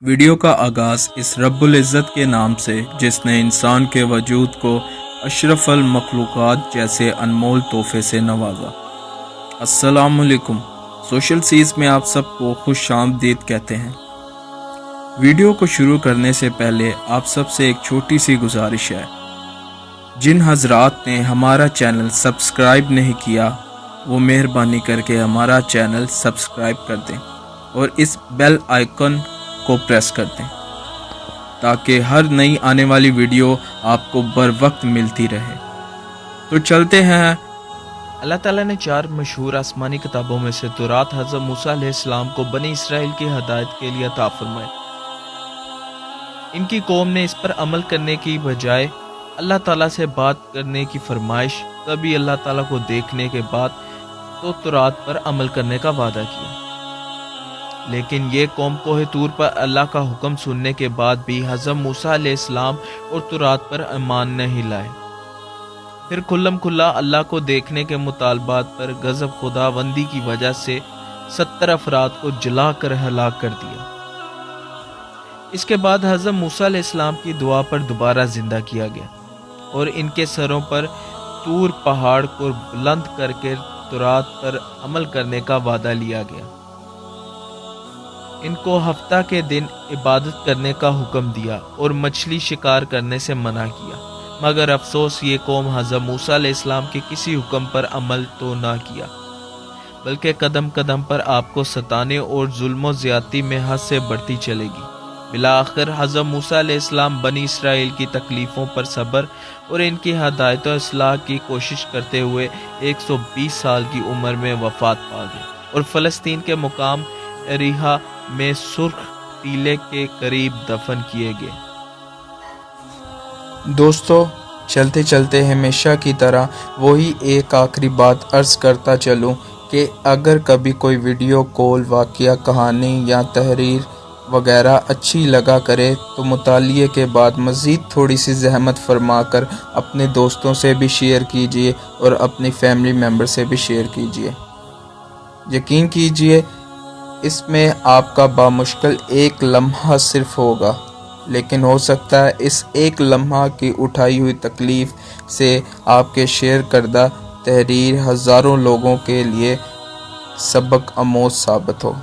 Video کا آغاز اس رب العزت کے نام سے جس نے انسان کے وجود کو اشرف المخلوقات جیسے انمول تحفے سے نوازا۔ السلام علیکم۔ سوشل سیز میں آپ سب کو خوش آمدید کہتے ہیں۔ ویڈیو کو شروع کرنے سے پہلے آپ سب سے ایک چھوٹی سی گزارش ہے۔ جن حضرات نے ہمارا چینل سبسکرائب نہیں کیا وہ مہربانی کر کے ہمارا چینل سبسکرائب کر دیں اور اس بیل آئیکن کو پریس کر دیں تاکہ ہر نئی آنے والی ویڈیو آپ کو بر وقت ملتی رہے۔ تو چلتے ہیں۔ اللہ تعالیٰ نے 4 مشہور آسمانی کتابوں میں سے تورات حضرت موسیٰ علیہ السلام کو بنی اسرائیل کی ہدایت کے لیے عطا فرمائے۔ ان کی قوم نے اس پر عمل کرنے کی بجائے اللہ تعالیٰ سے بات کرنے کی فرمائش، کبھی اللہ تعالیٰ کو دیکھنے کے بعد تو تورات پر عمل کرنے کا وعدہ کیا، لیکن یہ قوم کوہ طور پر اللہ کا حکم سننے کے بعد بھی حضرت موسیٰ علیہ السلام اور تورات پر ایمان نہیں لائے۔ پھر کھلم کھلا اللہ کو دیکھنے کے مطالبات پر غضب خداوندی کی وجہ سے 70 افراد کو جلا کر ہلاک کر دیا۔ اس کے بعد حضرت موسیٰ علیہ السلام کی دعا پر دوبارہ زندہ کیا گیا اور ان کے سروں پر طور پہاڑ کو بلند کر کے تورات پر عمل کرنے کا وعدہ لیا گیا۔ ان کو ہفتہ کے دن عبادت کرنے کا حکم دیا اور مچھلی شکار کرنے سے منع کیا، مگر افسوس یہ قوم حضرت موسیٰ علیہ السلام کے کسی حکم پر عمل تو نہ کیا، بلکہ قدم قدم پر آپ کو ستانے اور ظلم و زیادتی میں حد سے بڑھتی چلے گی۔ بالآخر حضرت موسیٰ علیہ السلام بنی اسرائیل کی تکلیفوں پر صبر اور ان کی ہدایت و اصلاح کی کوشش کرتے ہوئے 120 سال کی عمر میں وفات پا گئے اور فلسطین کے مقام اریحا میں سرخ ٹیلے کے قریب دفن کیے گئے۔ دوستو، چلتے چلتے ہمیشہ کی طرح وہی ایک آخری بات عرض کرتا چلوں کہ اگر کبھی کوئی ویڈیو کال، واقعہ، کہانی یا تحریر وغیرہ اچھی لگا کرے تو مطالعے کے بعد مزید تھوڑی سی زحمت فرما کر اپنے دوستوں سے بھی شیئر کیجیے اور اپنی فیملی ممبر سے بھی شیئر کیجیے۔ یقین کیجیے اس میں آپ کا بامشکل ایک لمحہ صرف ہوگا، لیکن ہو سکتا ہے اس ایک لمحہ کی اٹھائی ہوئی تکلیف سے آپ کے شیئر کردہ تحریر ہزاروں لوگوں کے لیے سبق آموز ثابت ہو۔